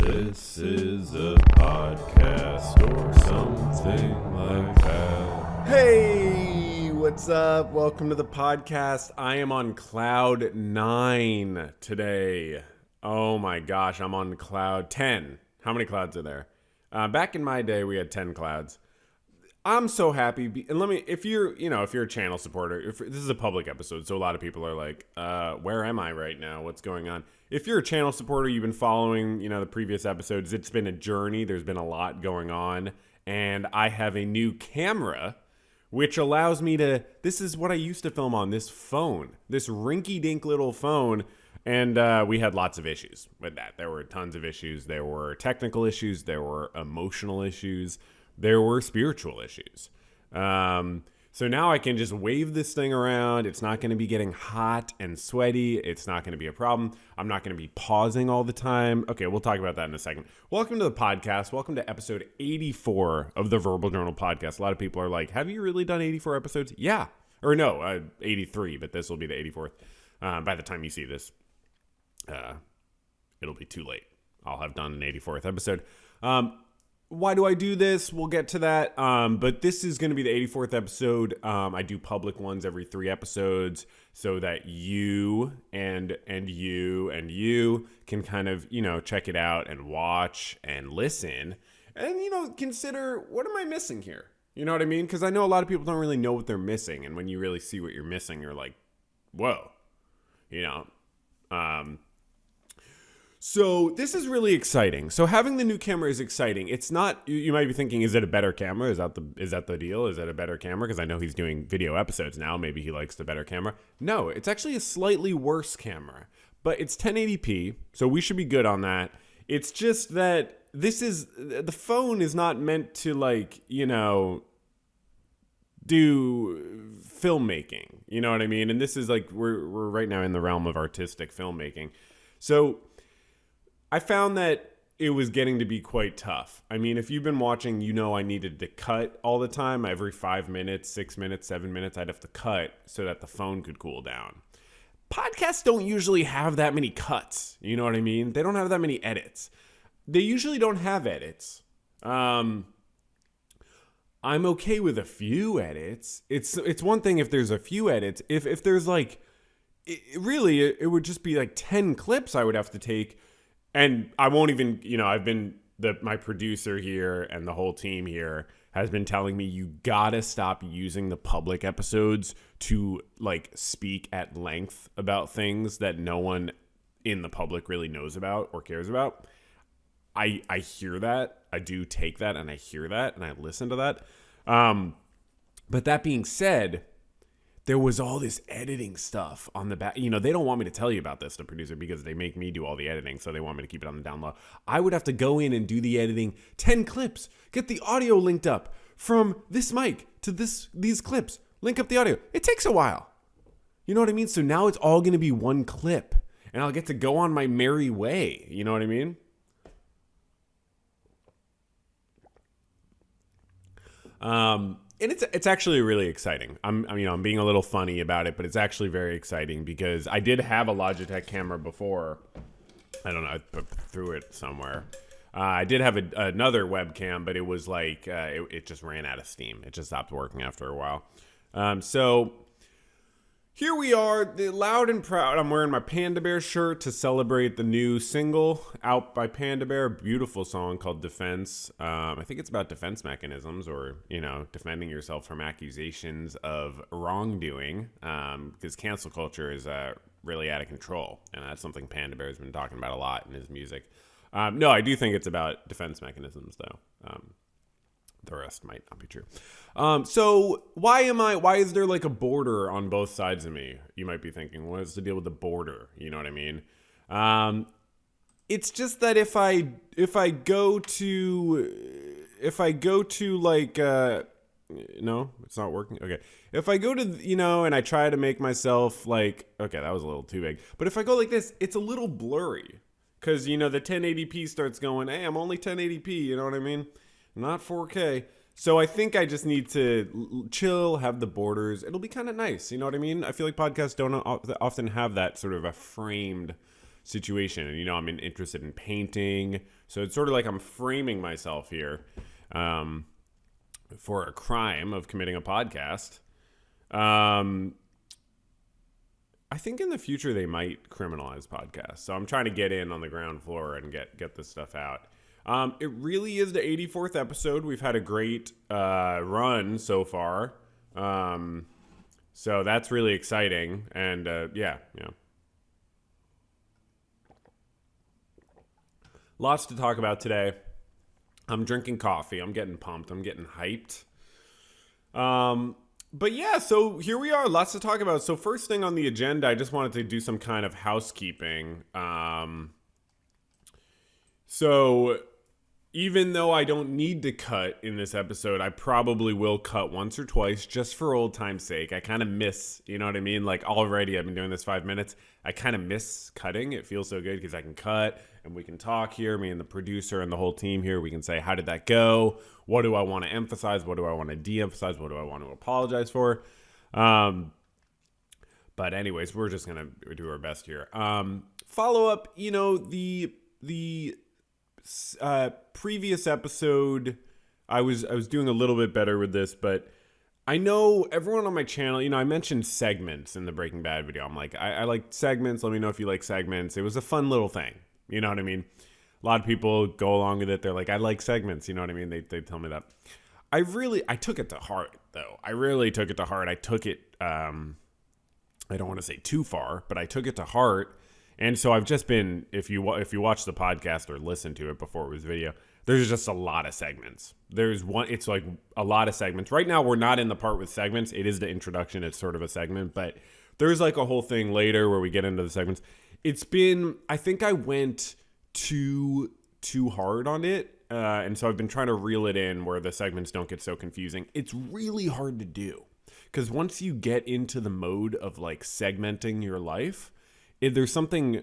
This is a podcast or something like that. Hey, what's up? Welcome to the podcast. I am on cloud 9 today. Oh my gosh, I'm on cloud 10. How many clouds are there? Back in my day, we had 10 clouds. I'm so happy. And if you're a channel supporter, if this is a public episode, so a lot of people are like, where am I right now? What's going on? If you're a channel supporter, you've been following, the previous episodes, it's been a journey. There's been a lot going on. And I have a new camera, which allows me to, this is what I used to film on, this phone, this rinky-dink little phone. And we had lots of issues with that. There were tons of issues. There were technical issues. There were emotional issues. There were spiritual issues. So now I can just wave this thing around. It's not going to be getting hot and sweaty. It's not going to be a problem. I'm not going to be pausing all the time. Okay, we'll talk about that in a second. Welcome to the podcast. Welcome to episode 84 of the Verbal Journal podcast. A lot of people are like, have you really done 84 episodes? Yeah. Or no, 83, but this will be the 84th. By the time you see this, it'll be too late. I'll have done an 84th episode. Why do I do this? We'll get to that. But this is going to be the 84th episode. I do public ones every 3 episodes so that you and you can kind of, check it out and watch and listen and, consider, what am I missing here? You know what I mean? Because I know a lot of people don't really know what they're missing. And when you really see what you're missing, you're like, whoa, So this is really exciting. So having the new camera is exciting. It's not, you might be thinking, is it a better camera? Is that the deal? Is it a better camera? Because I know he's doing video episodes now. Maybe he likes the better camera. No, it's actually a slightly worse camera, but it's 1080p. So we should be good on that. It's just that the phone is not meant to do filmmaking. You know what I mean? And this is we're right now in the realm of artistic filmmaking. So I found that it was getting to be quite tough. I mean, if you've been watching, I needed to cut all the time. Every 5 minutes, 6 minutes, 7 minutes, I'd have to cut so that the phone could cool down. Podcasts don't usually have that many cuts. You know what I mean? They don't have that many edits. They usually don't have edits. I'm okay with a few edits. It's one thing if there's a few edits. If there's it would just be 10 clips I would have to take. And I won't even, my producer here and the whole team here has been telling me you gotta stop using the public episodes to speak at length about things that no one in the public really knows about or cares about. I hear that. I do take that and I hear that and I listen to that. But that being said, there was all this editing stuff on the back. They don't want me to tell you about this, the producer, because they make me do all the editing. So they want me to keep it on the down low. I would have to go in and do the editing, 10 clips, get the audio linked up from this mic to these clips, link up the audio. It takes a while. You know what I mean? So now it's all going to be one clip and I'll get to go on my merry way. You know what I mean? And it's actually really exciting. I'm being a little funny about it, but it's actually very exciting because I did have a Logitech camera before. I don't know, I threw it somewhere. I did have another webcam, but it was it just ran out of steam. It just stopped working after a while. So here we are, the loud and proud. I'm wearing my Panda Bear shirt to celebrate the new single out by Panda Bear. A beautiful song called Defense. I think it's about defense mechanisms or, defending yourself from accusations of wrongdoing. Because cancel culture is really out of control. And that's something Panda Bear has been talking about a lot in his music. No, I do think it's about defense mechanisms, though. The rest might not be true. So why is there a border on both sides of me? You might be thinking, what is the deal with the border? You know what I mean? It's just that if I go to no, it's not working. Okay. If I go to, and I try to make myself okay, that was a little too big. But if I go like this, it's a little blurry because, the 1080p starts going, hey, I'm only 1080p. You know what I mean? Not 4K. So I think I just need to chill, have the borders. It'll be kind of nice. You know what I mean? I feel like podcasts don't often have that sort of a framed situation. And, I'm interested in painting. So it's sort of like I'm framing myself here for a crime of committing a podcast. I think in the future they might criminalize podcasts. So I'm trying to get in on the ground floor and get this stuff out. It really is the 84th episode. We've had a great run so far. So that's really exciting. And yeah. Lots to talk about today. I'm drinking coffee. I'm getting pumped. I'm getting hyped. But yeah, so here we are. Lots to talk about. So first thing on the agenda, I just wanted to do some kind of housekeeping. So even though I don't need to cut in this episode, I probably will cut once or twice just for old time's sake. I kind of miss, you know what I mean? Like already I've been doing this 5 minutes. I kind of miss cutting. It feels so good because I can cut and we can talk here. Me and the producer and the whole team here, we can say, how did that go? What do I want to emphasize? What do I want to de-emphasize? What do I want to apologize for? But anyways, we're just going to do our best here. Follow up, the previous episode, I was doing a little bit better with this, but I know everyone on my channel, I mentioned segments in the Breaking Bad video. I'm like, I like segments. Let me know if you like segments. It was a fun little thing. You know what I mean? A lot of people go along with it. They're like, I like segments. You know what I mean? They tell me that. I took it to heart, though. I really took it to heart. I took it, I don't want to say too far, but I took it to heart. And so I've just been, if you watch the podcast or listen to it before it was video, there's just a lot of segments. It's like a lot of segments. Right now, we're not in the part with segments. It is the introduction. It's sort of a segment, but there's like a whole thing later where we get into the segments. I think I went too hard on it. And so I've been trying to reel it in where the segments don't get so confusing. It's really hard to do because once you get into the mode of like segmenting your life, there's something,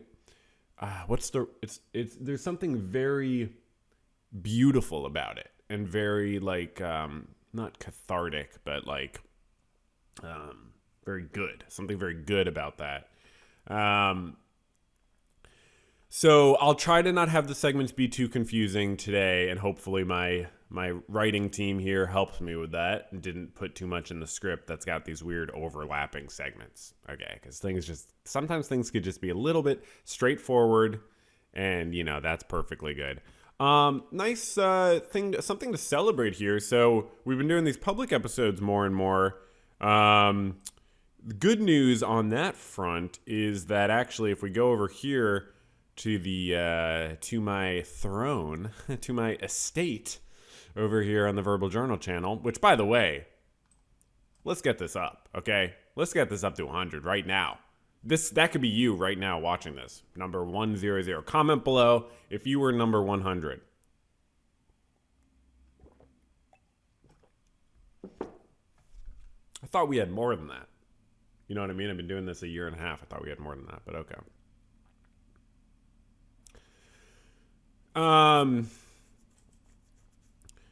there's something very beautiful about it and very like, not cathartic, but like, very good, something very good about that. So I'll try to not have the segments be too confusing today, and hopefully my writing team here helps me with that and didn't put too much in the script that's got these weird overlapping segments. Okay, because sometimes things could just be a little bit straightforward, and that's perfectly good. Nice something to celebrate here. So we've been doing these public episodes more and more. The good news on that front is that actually, if we go over here to my throne, to my estate over here on the Verbal Journal channel, which, by the way, let's get this up, okay? Let's get this up to 100 right now. That could be you right now watching this. Number 100. Comment below if you were number 100. I thought we had more than that. You know what I mean? I've been doing this a year and a half. I thought we had more than that, but okay.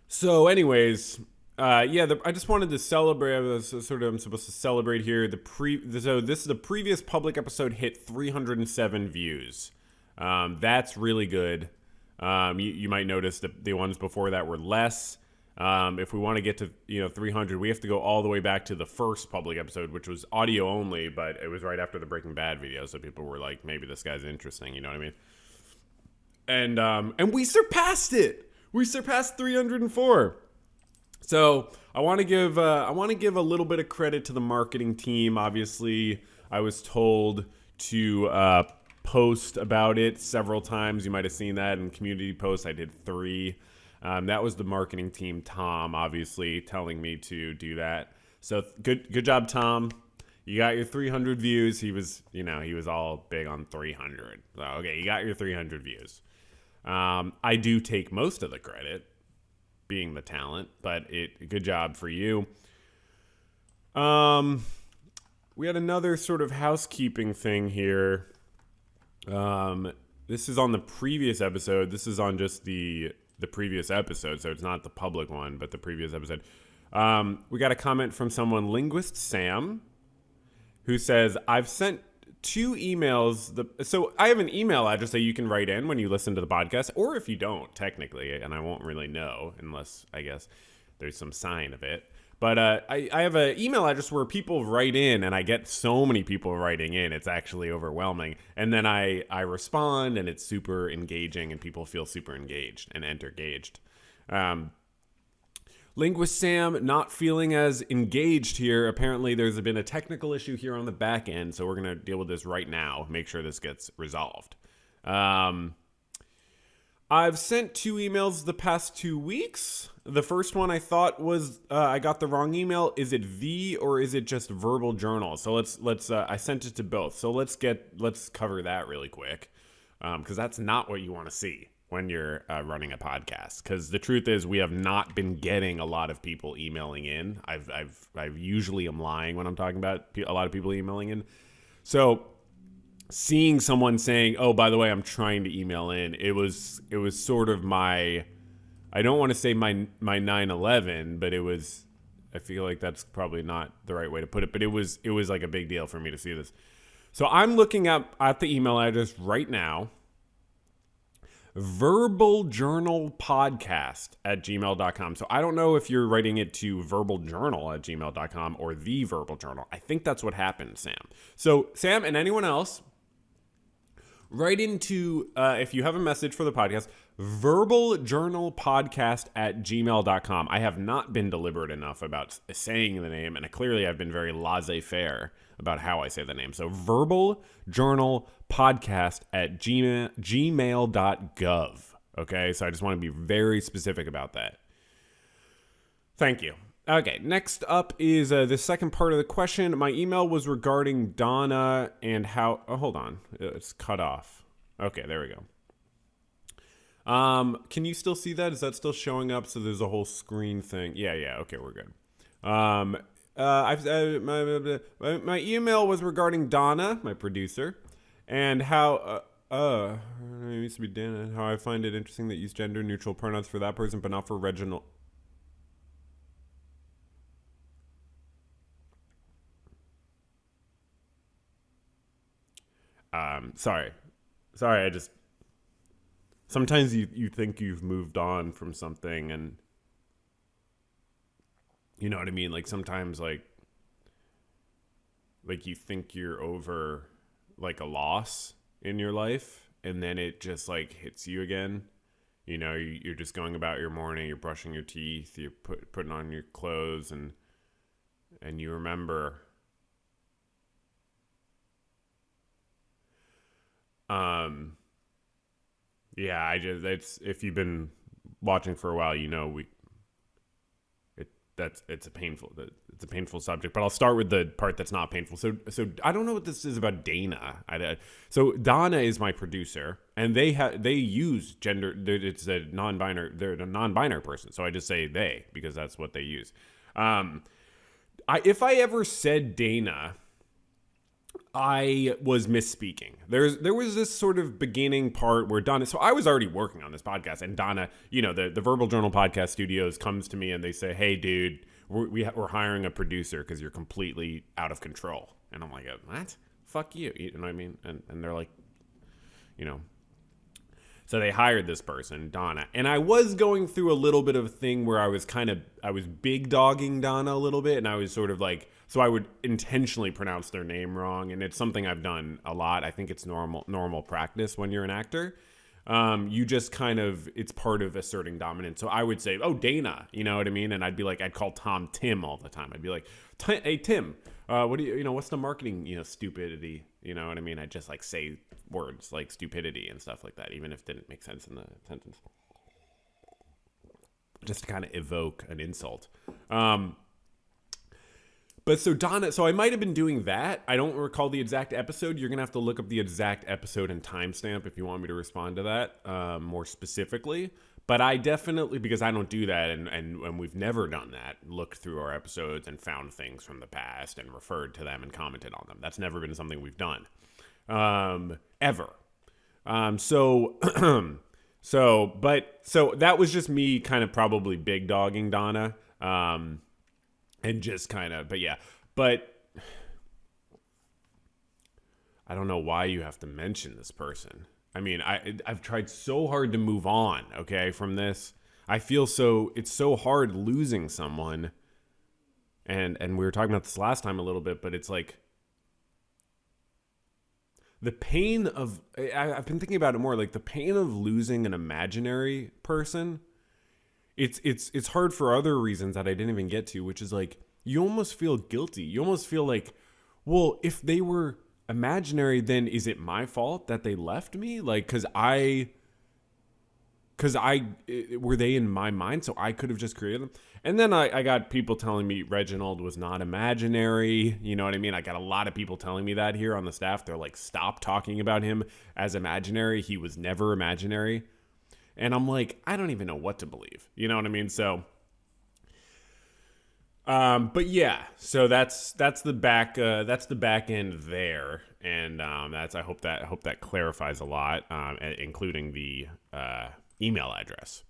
So anyways, I just wanted to celebrate. I'm supposed to celebrate here. So this is the previous public episode hit 307 views. That's really good. You might notice that the ones before that were less. If we want to get to 300, we have to go all the way back to the first public episode, which was audio only, but it was right after the Breaking Bad video, so people were like, maybe this guy's interesting. You know what I mean? And we surpassed it. We surpassed 304. So I want to give a little bit of credit to the marketing team. Obviously, I was told to post about it several times. You might have seen that in community posts. I did 3. That was the marketing team, Tom, obviously telling me to do that. So good job, Tom. You got your 300 views. He was all big on 300. So, okay, you got your 300 views. I do take most of the credit, being the talent, but good job for you. We had another sort of housekeeping thing here. This is on the previous episode. This is on just the previous episode, so it's not the public one, but the previous episode. We got a comment from someone, Linguist Sam, who says, I've sent two emails. So I have an email address that you can write in when you listen to the podcast, or if you don't, technically, and I won't really know unless, I guess, there's some sign of it. But I have an email address where people write in, and I get so many people writing in, it's actually overwhelming. And then I respond, and it's super engaging, and people feel super engaged and entergaged. Linguist Sam not feeling as engaged here. Apparently, there's been a technical issue here on the back end, so we're going to deal with this right now, make sure this gets resolved. I've sent 2 emails the past 2 weeks. The first one I thought was I got the wrong email. Is it V or is it just verbal journal? So let's I sent it to both. So let's cover that really quick, because that's not what you want to see when you're running a podcast. Because the truth is, we have not been getting a lot of people emailing in. I've usually am lying when I'm talking about a lot of people emailing in. So seeing someone saying, "Oh, by the way, I'm trying to email in," it was sort of my, I don't want to say my 9/11, but it was, I feel like that's probably not the right way to put it, but it was like a big deal for me to see this. So I'm looking at the email address right now, verbaljournalpodcast@gmail.com. So I don't know if you're writing it to verbaljournal@gmail.com or the verbal journal. I think that's what happened, Sam. So Sam and anyone else, write into, if you have a message for the podcast, verbaljournalpodcast@gmail.com. I have not been deliberate enough about saying the name, and clearly I've been very laissez-faire about how I say the name. So verbaljournalpodcast@gmail.gov. Okay, so I just want to be very specific about that. Thank you. Okay, next up is the second part of the question. My email was regarding Donna and how... Oh, hold on. It's cut off. Okay, there we go. Can you still see that? Is that still showing up? So there's a whole screen thing. Yeah. Okay, we're good. My email was regarding Donna, my producer, and how... it needs to be Dana. How I find it interesting that you use gender-neutral pronouns for that person, but not for Reginald... Sorry, I just, sometimes you think you've moved on from something, and you know what I mean? Like sometimes like you think you're over like a loss in your life, and then it just like hits you again. You know, you're just going about your morning, you're brushing your teeth, you're putting on your clothes, and you remember... Yeah, it's, if you've been watching for a while, you know, it's a painful subject, but I'll start with the part that's not painful. So I don't know what this is about Dana. So Donna is my producer, and they use gender. It's a non-binary. They're a non-binary person, so I just say they because that's what they use. If I ever said Dana, I was misspeaking. There was this sort of beginning part where Donna, so I was already working on this podcast, and Donna, you know, the Verbal Journal Podcast Studios comes to me and they say, "Hey dude, we're hiring a producer because you're completely out of control." And I'm like, "What? Fuck you." You know what I mean? And they're like, you know, so they hired this person, Donna. And I was going through a little bit of a thing where I was big dogging Donna a little bit, and I was sort of like, so I would intentionally pronounce their name wrong, and it's something I've done a lot. I think it's normal practice when you're an actor. You just kind of, it's part of asserting dominance. So I would say, "Oh, Dana," you know what I mean? And I'd call Tom Tim all the time. I'd be like, "Hey, Tim, what do you know, what's the marketing, you know, stupidity?" You know what I mean? I just like say words like stupidity and stuff like that, even if it didn't make sense in the sentence. Just to kind of evoke an insult. But so Donna, so I might have been doing that. I don't recall the exact episode. You're going to have to look up the exact episode and timestamp if you want me to respond to that more specifically. But I definitely, because I don't do that, and we've never done that, looked through our episodes and found things from the past and referred to them and commented on them. That's never been something we've done. Ever. So that was just me kind of probably big dogging Donna. And just kind of, but I don't know why you have to mention this person. I mean, I've tried so hard to move on, okay, from this. I feel it's so hard losing someone. And we were talking about this last time a little bit, but it's like the pain of, I've been thinking about it more, like the pain of losing an imaginary person. It's hard for other reasons that I didn't even get to, which is like, you almost feel guilty. You almost feel like, well, if they were imaginary, then is it my fault that they left me? Like, cause were they in my mind? So I could have just created them. And then I got people telling me Reginald was not imaginary. You know what I mean? I got a lot of people telling me that here on the staff. They're like, stop talking about him as imaginary. He was never imaginary. And I'm like, I don't even know what to believe. You know what I mean? So, but yeah, so that's the back end there. And, I hope that clarifies a lot, including the, email address.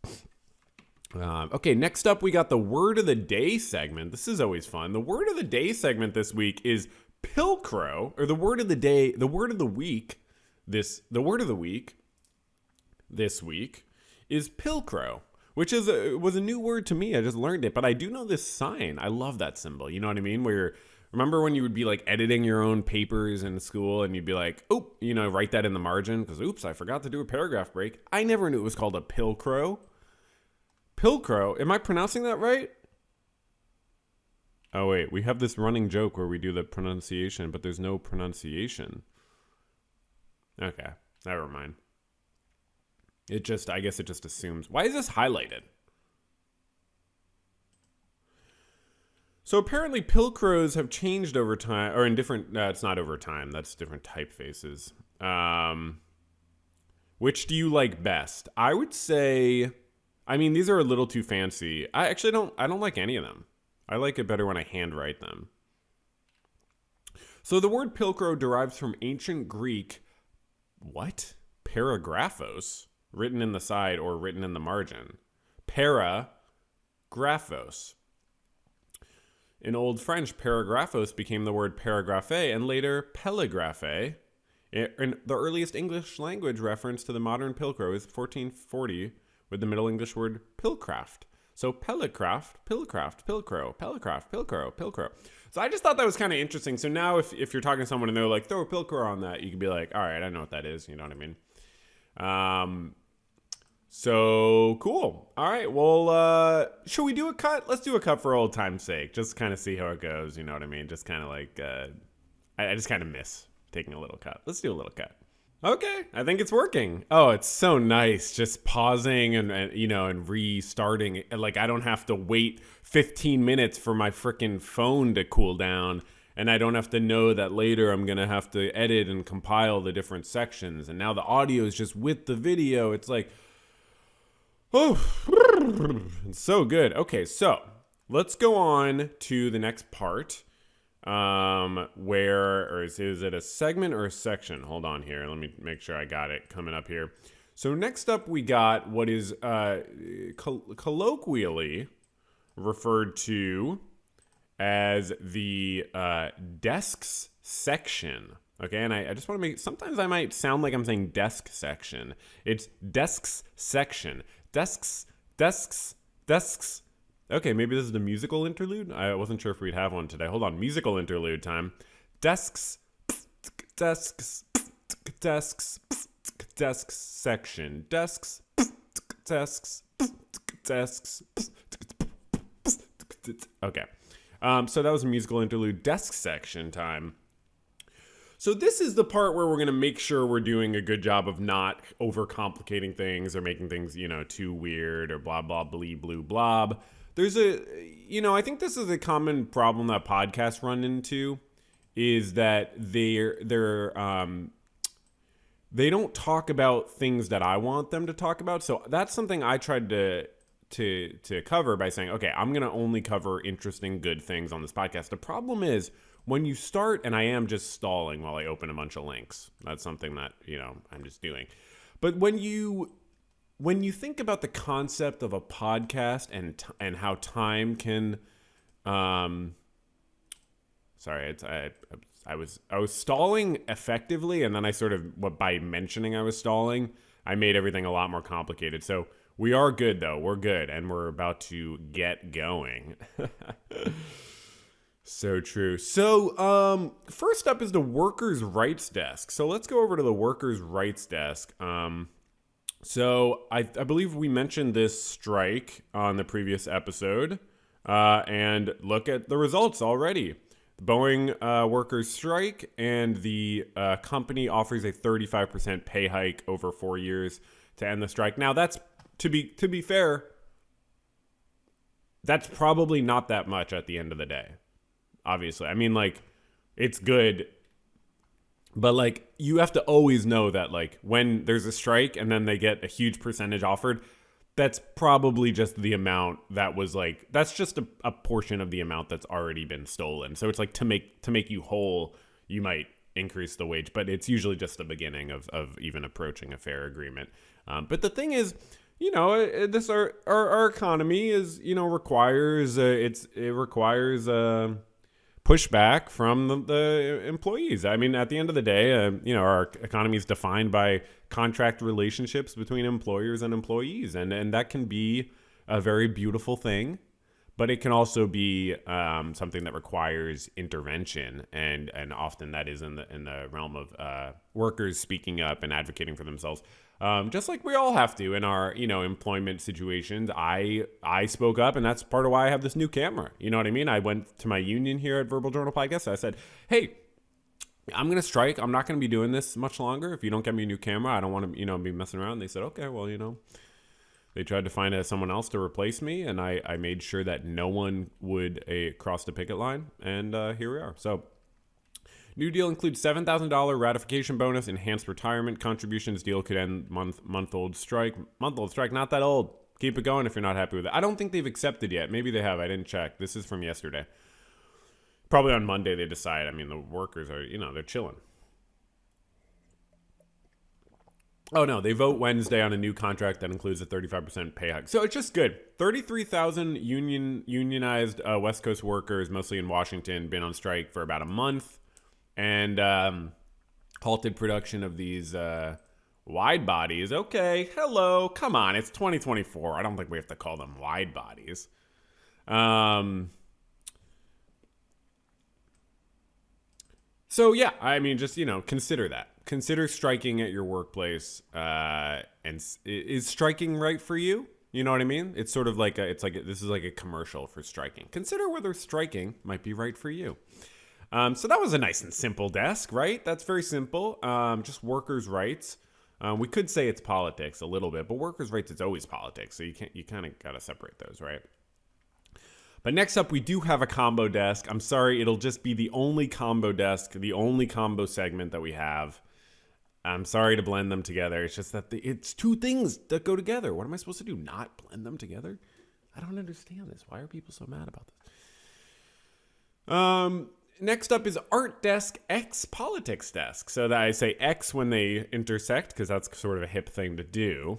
Okay, next up we got the word of the day segment. This is always fun. The word of the day segment this week is pilcrow, or the word of the day, the word of the week. The word of the week this week is pilcrow, which was a new word to me. I just learned it, but I do know this sign. I love that symbol. You know what I mean? Remember when you would be like editing your own papers in school and you'd be like, oh, write that in the margin because, oops, I forgot to do a paragraph break. I never knew it was called a pilcrow. Pilcrow, am I pronouncing that right? Oh, wait, we have this running joke where we do the pronunciation, but there's no pronunciation. Okay, never mind. I guess it just assumes. Why is this highlighted? So apparently pilcrows have changed over time, or in different, no, it's not over time, that's different typefaces. Which do you like best? I would say, these are a little too fancy. I don't like any of them. I like it better when I handwrite them. So the word pilcrow derives from ancient Greek, what? Paragraphos, written in the side or written in the margin. Paragraphos. In Old French, paragraphos became the word paragraphe and later pellegraphe. In the earliest English language reference to the modern pilcrow is 1440 with the Middle English word pilcraft. So pilcrow. So I just thought that was kind of interesting. So now if you're talking to someone and they're like, throw a pilcrow on that, you can be like, all right, I know what that is. You know what I mean? So cool. All right. Well, should we do a cut? Let's do a cut for old time's sake. Just kind of see how it goes. You know what I mean? Just kind of like, I just kind of miss taking a little cut. Let's do a little cut. Okay. I think it's working. Oh, it's so nice. Just pausing and restarting. Like I don't have to wait 15 minutes for my freaking phone to cool down. And I don't have to know that later I'm going to have to edit and compile the different sections. And now the audio is just with the video. It's like, oh, it's so good. Okay, so let's go on to the next part. Is it a segment or a section? Hold on here. Let me make sure I got it coming up here. So next up, we got what is colloquially referred to as the desks section. Okay, and I just want to sometimes I might sound like I'm saying desk section. It's desks section. Desks. Okay, maybe this is the musical interlude. I wasn't sure if we'd have one today. Hold on, musical interlude time. Desks section. Desks. Okay, so that was a musical interlude. Desk section time. So this is the part where we're going to make sure we're doing a good job of not overcomplicating things or making things, too weird or blah, blah, blee, blue, blob. There's I think this is a common problem that podcasts run into is that they don't talk about things that I want them to talk about. So that's something I tried to cover by saying, okay, I'm going to only cover interesting, good things on this podcast. The problem is, when you start, and I am just stalling while I open a bunch of links. That's something that, I'm just doing. But when you think about the concept of a podcast and how time can, sorry, I I was stalling effectively, and then I sort of, by mentioning I was stalling, I made everything a lot more complicated. So we are good, though. We're good, and we're about to get going. So true. So first up is the workers' rights desk. So let's go over to the workers' rights desk. So I believe we mentioned this strike on the previous episode, and look at the results already. The Boeing workers strike, and the company offers a 35% pay hike over 4 years to end the strike. Now, that's to be fair, that's probably not that much at the end of the day. Obviously, I mean, like, it's good, but like, you have to always know that, like, when there's a strike and then they get a huge percentage offered, that's probably just the amount that was, like, that's just a portion of the amount that's already been stolen. So it's like, to make you whole, you might increase the wage, but it's usually just the beginning of even approaching a fair agreement. But the thing is, you know, this our economy is, you know, requires pushback from the employees. I mean, at the end of the day, you know, our economy is defined by contract relationships between employers and employees, and that can be a very beautiful thing, but it can also be something that requires intervention, and often that is in the realm of workers speaking up and advocating for themselves. Just like we all have to in our, you know, employment situations. I spoke up, and that's part of why I have this new camera. You know what I mean? I went to my union here at Verbal Journal Podcast. I said, hey, I'm going to strike. I'm not going to be doing this much longer. If you don't get me a new camera, I don't want to, you know, be messing around. They said, okay, well, you know, they tried to find someone else to replace me, and I made sure that no one would cross the picket line, and here we are. So, new deal includes $7,000 ratification bonus, enhanced retirement contributions. Deal could end month-old strike. Month-old strike, not that old. Keep it going if you're not happy with it. I don't think they've accepted yet. Maybe they have. I didn't check. This is from yesterday. Probably on Monday they decide. I mean, the workers are, you know, they're chilling. Oh, no, they vote Wednesday on a new contract that includes a 35% pay hike. So it's just good. 33,000 unionized West Coast workers, mostly in Washington, been on strike for about a month, and halted production of these wide bodies. Okay, hello, come on, it's 2024. I don't think we have to call them wide bodies. So yeah, I mean, just, you know, consider that. Consider striking at your workplace. And is striking right for you? You know what I mean? It's sort of like this is like a commercial for striking. Consider whether striking might be right for you. So that was a nice and simple desk, right? That's very simple. Just workers' rights. We could say it's politics a little bit, but workers' rights, it's always politics. So you kind of got to separate those, right? But next up, we do have a combo desk. I'm sorry, it'll just be the only combo desk, the only combo segment that we have. I'm sorry to blend them together. It's just that it's two things that go together. What am I supposed to do? Not blend them together? I don't understand this. Why are people so mad about this? Next up is Art Desk X Politics Desk. So that I say X when they intersect, because that's sort of a hip thing to do.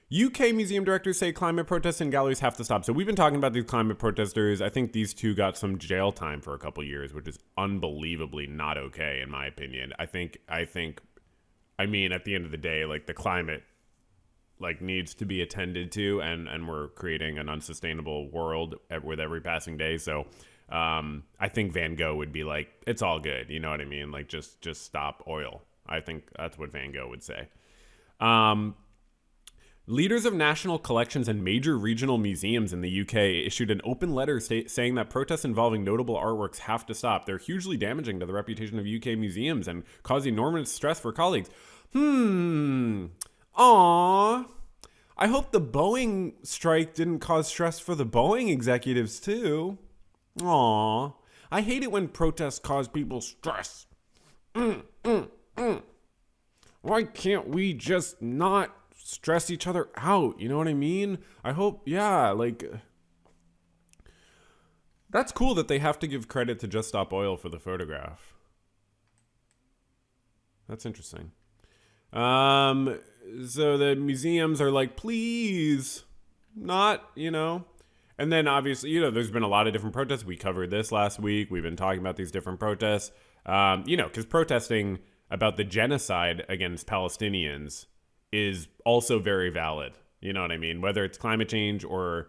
UK museum directors say climate protests in galleries have to stop. So we've been talking about these climate protesters. I think these two got some jail time for a couple years, which is unbelievably not okay, in my opinion. I mean, at the end of the day, like, the climate, like, needs to be attended to, and we're creating an unsustainable world with every passing day. So I think Van Gogh would be like, it's all good. You know what I mean? Like, just stop oil. I think that's what Van Gogh would say. Leaders of national collections and major regional museums in the UK issued an open letter saying that protests involving notable artworks have to stop. They're hugely damaging to the reputation of UK museums and cause enormous stress for colleagues. Aww. I hope the Boeing strike didn't cause stress for the Boeing executives too. Aww. I hate it when protests cause people stress. Why can't we just not stress each other out? You know what I mean? I hope, yeah, like, that's cool that they have to give credit to Just Stop Oil for the photograph. That's interesting. So the museums are like, please, not, you know. And then obviously, there's been a lot of different protests. We covered this last week. We've been talking about these different protests, because protesting about the genocide against Palestinians is also very valid. You know what I mean? Whether it's climate change or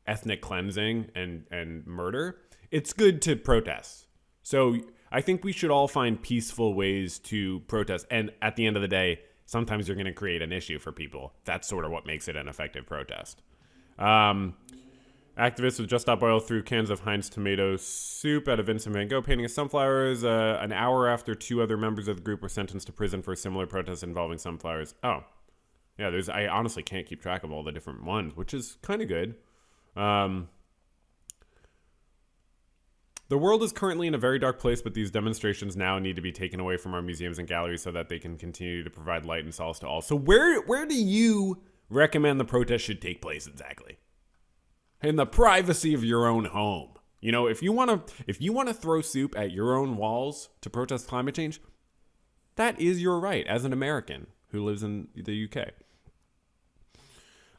ethnic cleansing and murder, it's good to protest. So I think we should all find peaceful ways to protest. And at the end of the day, sometimes you're going to create an issue for people. That's sort of what makes it an effective protest. Activists with Just Stop Oil threw cans of Heinz tomato soup at a Vincent van Gogh painting of sunflowers an hour after 2 other members of the group were sentenced to prison for a similar protest involving sunflowers. Oh, yeah, I honestly can't keep track of all the different ones, which is kind of good. The world is currently in a very dark place, but these demonstrations now need to be taken away from our museums and galleries so that they can continue to provide light and solace to all. So where do you recommend the protest should take place exactly? In the privacy of your own home. If you want to throw soup at your own walls to protest climate change, that is your right as an American who lives in the UK.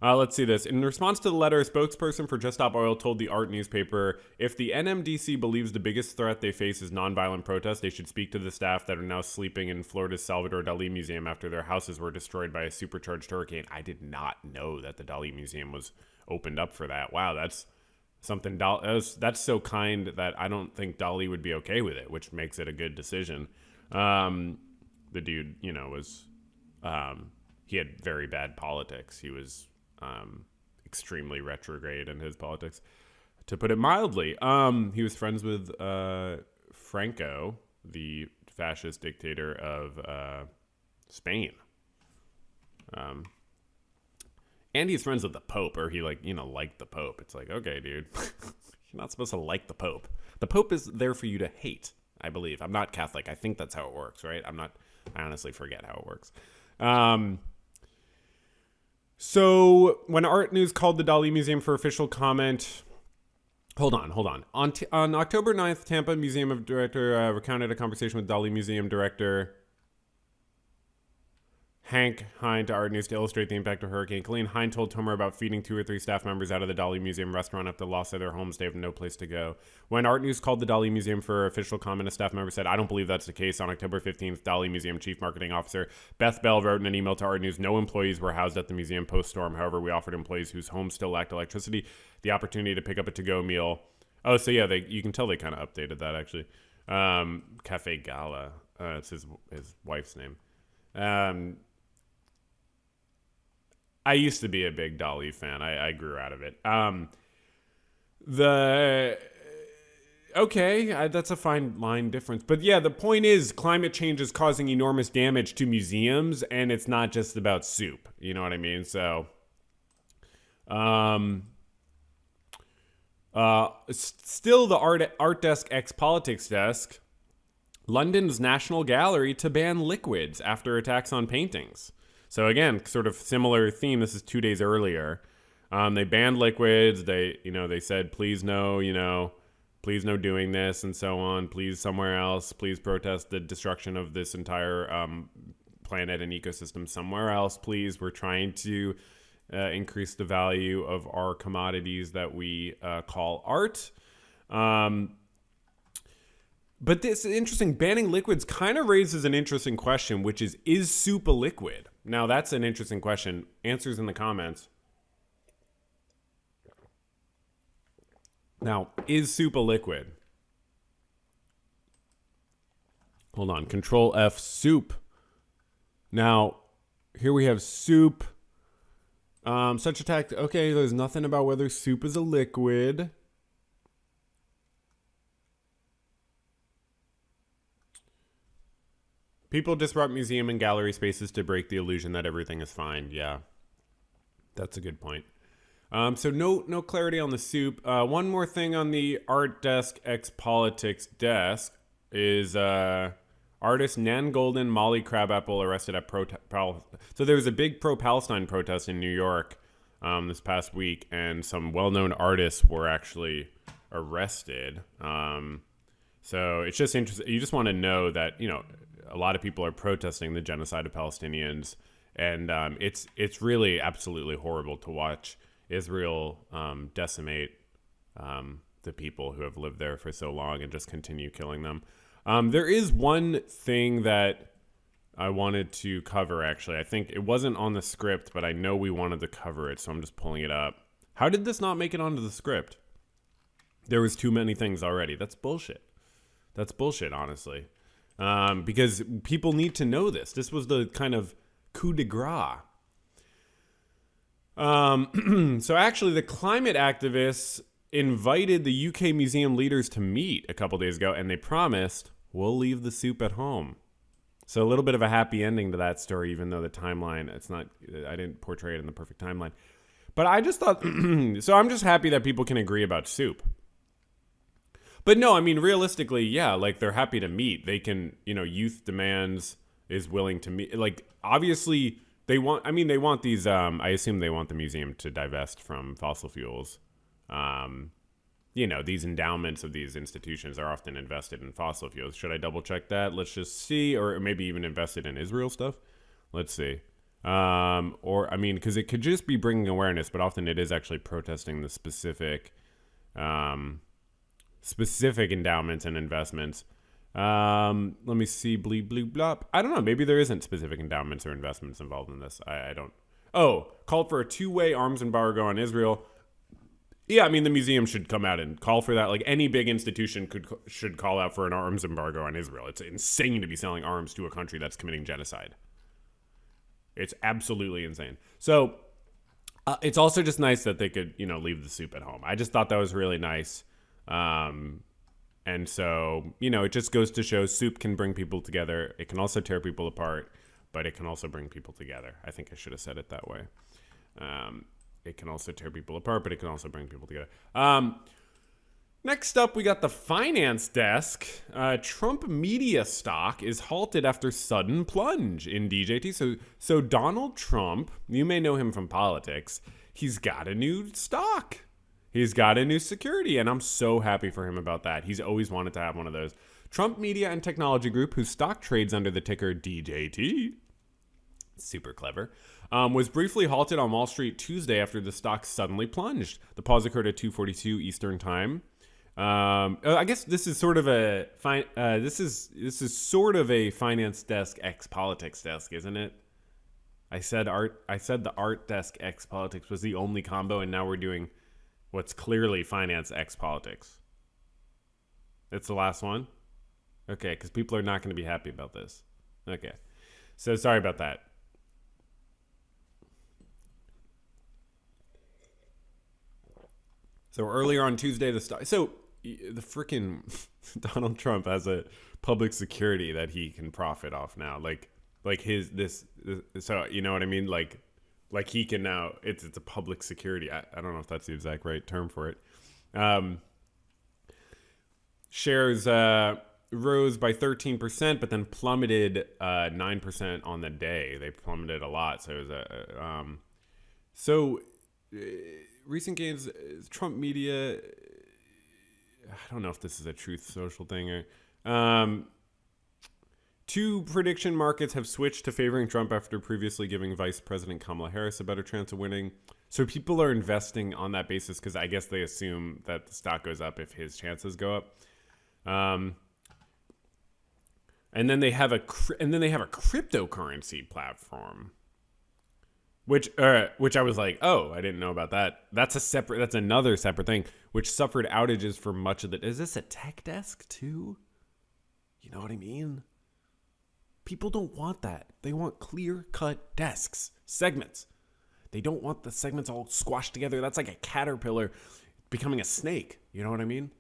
Let's see this. In response to the letter, a spokesperson for Just Stop Oil told the Art newspaper, if the NMDC believes the biggest threat they face is nonviolent protest, they should speak to the staff that are now sleeping in Florida's Salvador Dali Museum after their houses were destroyed by a supercharged hurricane. I did not know that the Dali Museum was opened up for that. Wow, that's something. That's so kind that I don't think Dali would be okay with it, which makes it a good decision. The dude, was he had very bad politics. He was extremely retrograde in his politics, to put it mildly. He was friends with Franco, the fascist dictator of Spain. And he's friends with the Pope, or he liked the Pope. It's like, okay, dude, you're not supposed to like the Pope. The Pope is there for you to hate, I believe. I'm not Catholic. I think that's how it works, right? I honestly forget how it works. So when Art News called the Dali Museum for official comment, hold on. On October 9th, Tampa Museum of Director recounted a conversation with Dali Museum Director Hank Hine to Art News to illustrate the impact of Hurricane Helene. Hine told Tomer about feeding 2 or 3 staff members out of the Dali Museum restaurant after the loss of their homes. They have no place to go. When Art News called the Dali Museum for official comment, a staff member said, I don't believe that's the case. On October 15th, Dali Museum Chief Marketing Officer Beth Bell wrote in an email to Art News, no employees were housed at the museum post-storm. However, we offered employees whose homes still lacked electricity the opportunity to pick up a to-go meal. Oh, so yeah, you can tell they kind of updated that, actually. Cafe Gala. It's his wife's name. I used to be a big Dali fan. I grew out of it. That's a fine line difference. But yeah, the point is climate change is causing enormous damage to museums, and it's not just about soup. You know what I mean? So, still the art desk ex-politics desk, London's National Gallery to ban liquids after attacks on paintings. So again, sort of similar theme. This is 2 days earlier. They banned liquids. They said, please no doing this and so on. Please somewhere else. Please protest the destruction of this entire planet and ecosystem somewhere else. Please, we're trying to increase the value of our commodities that we call art. But this is interesting. Banning liquids kind of raises an interesting question, which is soup a liquid? Now, that's an interesting question. Answers in the comments. Now, is soup a liquid? Hold on. Control F, soup. Now, here we have soup. Such attack. Okay, there's nothing about whether soup is a liquid. People disrupt museum and gallery spaces to break the illusion that everything is fine. Yeah, that's a good point. So no clarity on the soup. One more thing on the art desk ex-politics desk is artist Nan Golden, Molly Crabapple arrested at So there was a big pro-Palestine protest in New York this past week, and some well-known artists were actually arrested. So it's just interesting. You just want to know that, a lot of people are protesting the genocide of Palestinians, and it's really absolutely horrible to watch Israel decimate the people who have lived there for so long and just continue killing them. There is one thing that I wanted to cover, actually. I think it wasn't on the script, but I know we wanted to cover it, so I'm just pulling it up. How did this not make it onto the script? There was too many things already. That's bullshit. That's bullshit, honestly. Because people need to know this. This was the kind of coup de grace. So actually, the climate activists invited the UK museum leaders to meet a couple days ago, and they promised, we'll leave the soup at home. So a little bit of a happy ending to that story, even though the timeline, I didn't portray it in the perfect timeline. But I just thought, so I'm just happy that people can agree about soup. But no, I mean, realistically, yeah, like they're happy to meet. They can, Youth Demands is willing to meet. Like, obviously, they want these, I assume they want the museum to divest from fossil fuels. These endowments of these institutions are often invested in fossil fuels. Should I double check that? Let's just see. Or maybe even invested in Israel stuff. Let's see. Because it could just be bringing awareness, but often it is actually protesting the specific endowments and investments. Let me see. Bleep, bleep, blop. I don't know. Maybe there isn't specific endowments or investments involved in this. I don't. Oh, called for a two-way arms embargo on Israel. Yeah, I mean, the museum should come out and call for that. Like, any big institution should call out for an arms embargo on Israel. It's insane to be selling arms to a country that's committing genocide. It's absolutely insane. So, it's also just nice that they could, leave the soup at home. I just thought that was really nice. And so, it just goes to show soup can bring people together. It can also tear people apart, but it can also bring people together. I think I should have said it that way. It can also tear people apart, but it can also bring people together. Next up, we got the finance desk. Trump media stock is halted after sudden plunge in DJT. So Donald Trump, you may know him from politics. He's got a new stock. He's got a new security, and I'm so happy for him about that. He's always wanted to have one of those. Trump Media and Technology Group, whose stock trades under the ticker DJT, super clever, was briefly halted on Wall Street Tuesday after the stock suddenly plunged. The pause occurred at 2:42 Eastern Time. I guess this is sort of a this is sort of a finance desk ex politics desk, isn't it? I said the art desk ex politics was the only combo, and now we're doing what's clearly finance ex politics. It's the last one? Okay, because people are not going to be happy about this. Okay. So sorry about that. So earlier on Tuesday, the freaking Donald Trump has a public security that he can profit off now. So you know what I mean? Like he can now, it's a public security. I don't know if that's the exact right term for it. Shares rose by 13%, but then plummeted 9% on the day. They plummeted a lot. So it was recent gains, Trump Media, I don't know if this is a Truth Social thing. Two prediction markets have switched to favoring Trump after previously giving Vice President Kamala Harris a better chance of winning. So people are investing on that basis because I guess they assume that the stock goes up if his chances go up. And then they have a cryptocurrency platform. Which I was like, oh, I didn't know about that. That's another separate thing, which suffered outages for much of the. Is this a tech desk too? You know what I mean? People don't want that. They want clear-cut desks, segments. They don't want the segments all squashed together. That's like a caterpillar becoming a snake. You know what I mean?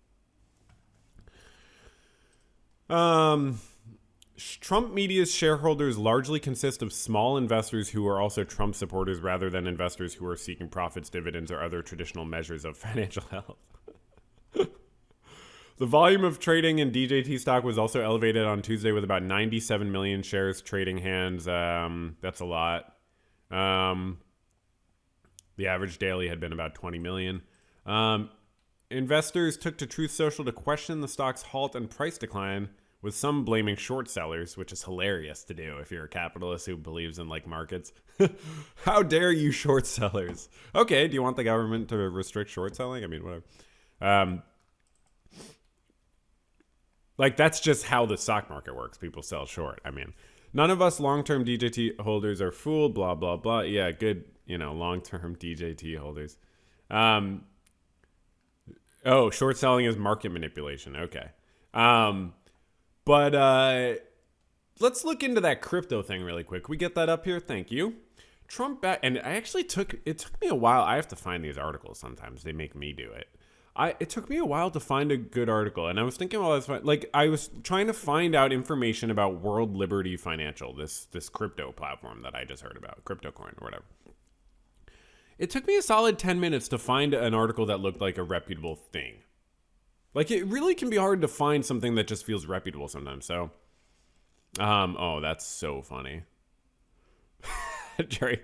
Trump Media's shareholders largely consist of small investors who are also Trump supporters rather than investors who are seeking profits, dividends, or other traditional measures of financial health. The volume of trading in DJT stock was also elevated on Tuesday with about 97 million shares trading hands. That's a lot. The average daily had been about 20 million. Investors took to Truth Social to question the stock's halt and price decline, with some blaming short sellers, which is hilarious to do if you're a capitalist who believes in markets. How dare you short sellers? Okay, do you want the government to restrict short selling? I mean, whatever. Like, that's just how the stock market works. People sell short. I mean, none of us long-term DJT holders are fooled, blah, blah, blah. Yeah, good, long-term DJT holders. Short selling is market manipulation. Okay. But let's look into that crypto thing really quick. We get that up here. Thank you. Trump back, and it took me a while. I have to find these articles sometimes. They make me do it. It took me a while to find a good article, and I was thinking, I was trying to find out information about World Liberty Financial, this crypto platform that I just heard about, crypto coin or whatever. It took me a solid 10 minutes to find an article that looked like a reputable thing. Like, it really can be hard to find something that just feels reputable sometimes. So, that's so funny. Jerry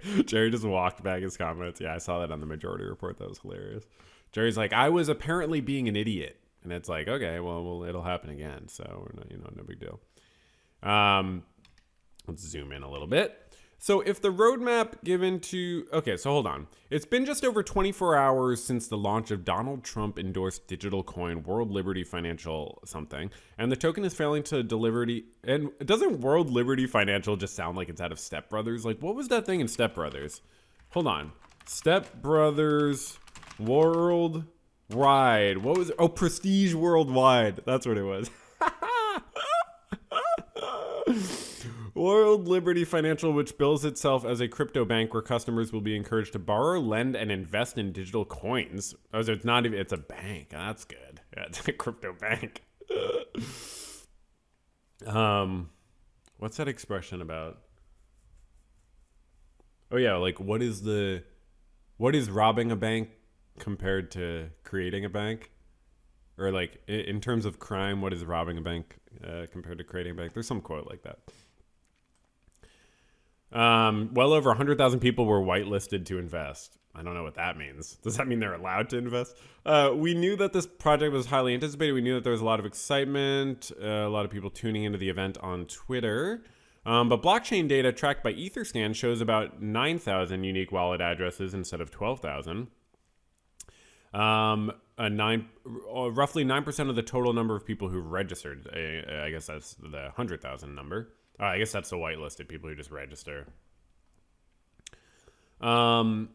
just walked back his comments. Yeah, I saw that on the Majority Report. That was hilarious. Jerry's like, I was apparently being an idiot. And it's like, okay, well, it'll happen again. So, no big deal. Let's zoom in a little bit. So if the roadmap given to... Okay, so hold on. It's been just over 24 hours since the launch of Donald Trump-endorsed digital coin World Liberty Financial something, and the token is failing to deliver... And doesn't World Liberty Financial just sound like it's out of Step Brothers? Like, what was that thing in Step Brothers? Hold on. Step Brothers Worldwide. What was it? Oh, Prestige Worldwide. That's what it was. World Liberty Financial, which bills itself as a crypto bank where customers will be encouraged to borrow, lend, and invest in digital coins. Oh, so it's a bank. That's good. Yeah, it's a crypto bank. What's that expression about? Oh yeah, like what is robbing a bank compared to creating a bank? Or like in terms of crime, what is robbing a bank compared to creating a bank? There's some quote like that. Well over 100,000 people were whitelisted to invest. I don't know what that means. Does that mean they're allowed to invest? We knew that this project was highly anticipated. We knew that there was a lot of excitement, a lot of people tuning into the event on Twitter. But blockchain data tracked by Etherscan shows about 9,000 unique wallet addresses instead of 12,000. Roughly 9% of the total number of people who registered. I guess that's the 100,000 number. I guess that's the whitelisted people who just register. Trump,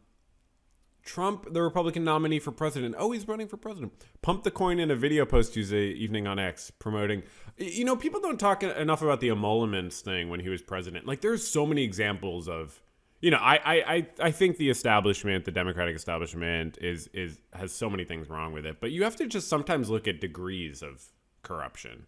the Republican nominee for president. Oh, he's running for president. Pumped the coin in a video post Tuesday evening on X promoting. People don't talk enough about the emoluments thing when he was president. Like, there's so many examples of, I think the establishment, the Democratic establishment, has so many things wrong with it. But you have to just sometimes look at degrees of corruption.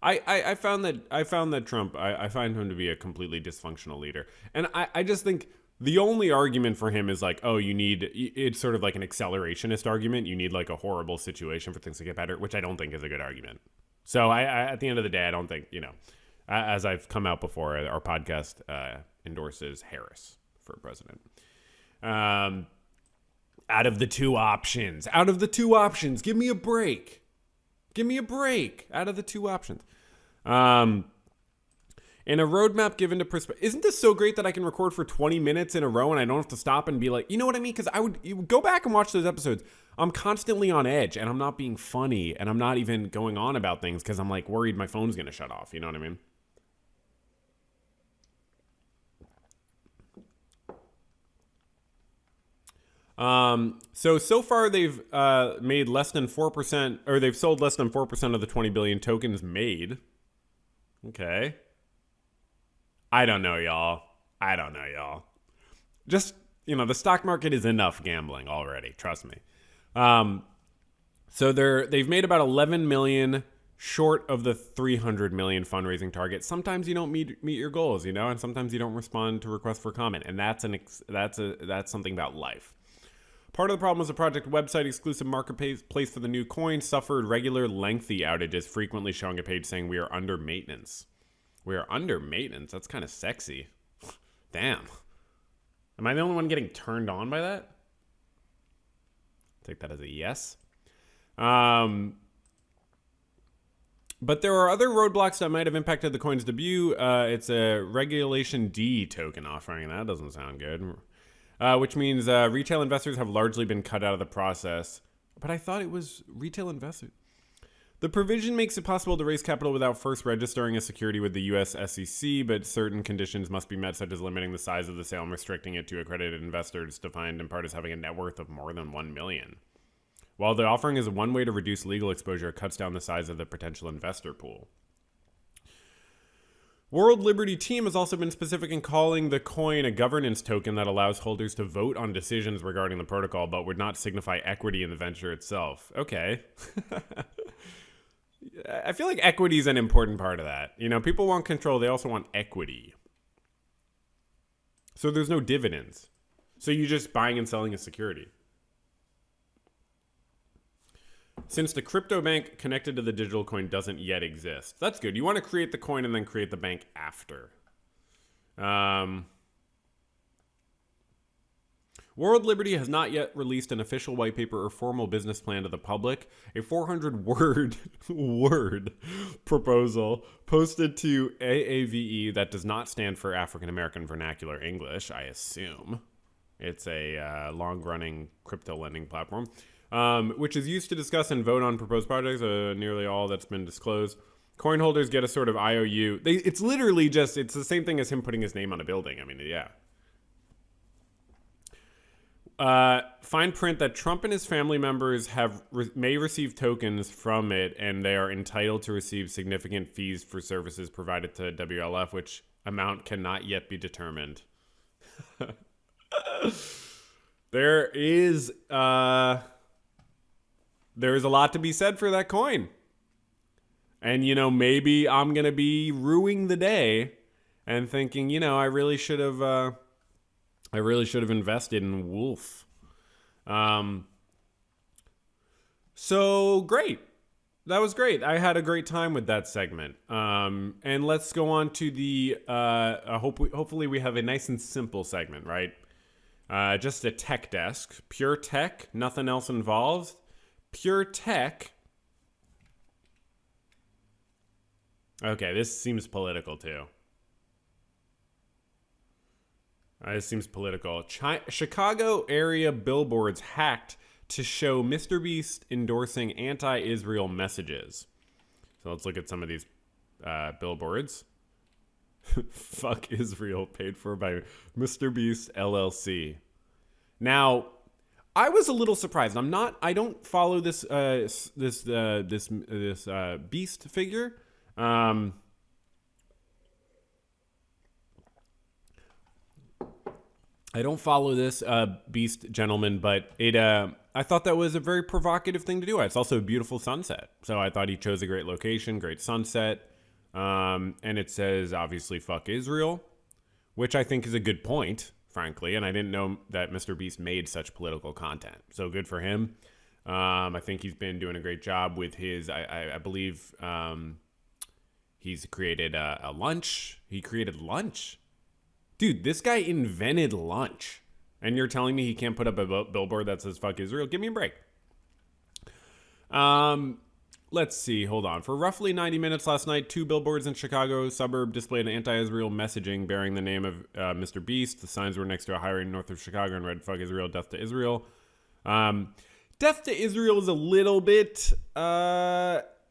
I found that Trump, I find him to be a completely dysfunctional leader. And I just think the only argument for him is like, it's sort of like an accelerationist argument. You need like a horrible situation for things to get better, which I don't think is a good argument. So I at the end of the day, I don't think, as I've come out before, our podcast endorses Harris for president. Out of the two options, give me a break. Give me a break out of the two options. And a roadmap given to perspective. Isn't this so great that I can record for 20 minutes in a row and I don't have to stop and be like, you know what I mean? Because you would go back and watch those episodes. I'm constantly on edge and I'm not being funny and I'm not even going on about things because I'm like worried my phone's going to shut off. You know what I mean? So far they've made less than 4%, or they've sold less than 4% of the 20 billion tokens made. Okay. I don't know, y'all. Just, the stock market is enough gambling already. Trust me. So they've made about 11 million short of the 300 million fundraising target. Sometimes you don't meet your goals, and sometimes you don't respond to requests for comment. And that's something about life. Part of the problem was the project website exclusive marketplace for the new coin suffered regular lengthy outages, frequently showing a page saying we are under maintenance. We are under maintenance? That's kind of sexy. Damn. Am I the only one getting turned on by that? Take that as a yes. But there are other roadblocks that might have impacted the coin's debut. It's a Regulation D token offering. That doesn't sound good. which means retail investors have largely been cut out of the process. But I thought it was retail investors. The provision makes it possible to raise capital without first registering a security with the U.S. SEC, but certain conditions must be met, such as limiting the size of the sale and restricting it to accredited investors, defined in part as having a net worth of more than $1 million. While the offering is one way to reduce legal exposure, it cuts down the size of the potential investor pool. World Liberty Team has also been specific in calling the coin a governance token that allows holders to vote on decisions regarding the protocol, but would not signify equity in the venture itself. Okay. I feel like equity is an important part of that. You know, people want control. They also want equity. So there's no dividends. So you're just buying and selling a security. Since the crypto bank connected to the digital coin doesn't yet exist. That's good. You want to create the coin and then create the bank after. World Liberty has not yet released an official white paper or formal business plan to the public. A 400-word proposal posted to AAVE that does not stand for African American Vernacular English, I assume. It's a long-running crypto lending platform, which is used to discuss and vote on proposed projects, nearly all that's been disclosed. Coin holders get a sort of IOU. It's literally just, it's the same thing as him putting his name on a building. I mean, yeah. Fine print that Trump and his family members may receive tokens from it, and they are entitled to receive significant fees for services provided to WLF, which amount cannot yet be determined. There is a lot to be said for that coin. And, you know, maybe I'm going to be ruining the day and thinking, you know, I really should have invested in Wolf. So great. That was great. I had a great time with that segment. And let's go on to the, hopefully we have a nice and simple segment, right? Just a tech desk, pure tech, nothing else involved. Pure tech. Okay, this seems political too. This seems political. Chicago area billboards hacked to show Mr. Beast endorsing anti-Israel messages. So let's look at some of these billboards. Fuck Israel, paid for by Mr. Beast LLC. Now, I was a little surprised. I don't follow this Beast figure. I don't follow this Beast gentleman, but I thought that was a very provocative thing to do. It's also a beautiful sunset. So I thought he chose a great location, great sunset. And it says, obviously, fuck Israel, which I think is a good point, frankly. And I didn't know that Mr. Beast made such political content. So good for him. I think he's been doing a great job with his, I believe he's created a lunch. He created lunch. Dude, this guy invented lunch. And you're telling me he can't put up a billboard that says fuck Israel? Give me a break. Let's see. Hold on. For roughly 90 minutes last night, 2 billboards in Chicago suburb displayed anti-Israel messaging bearing the name of Mr. Beast. The signs were next to a highway north of Chicago and read fuck Israel, death to Israel. Death to Israel is a little bit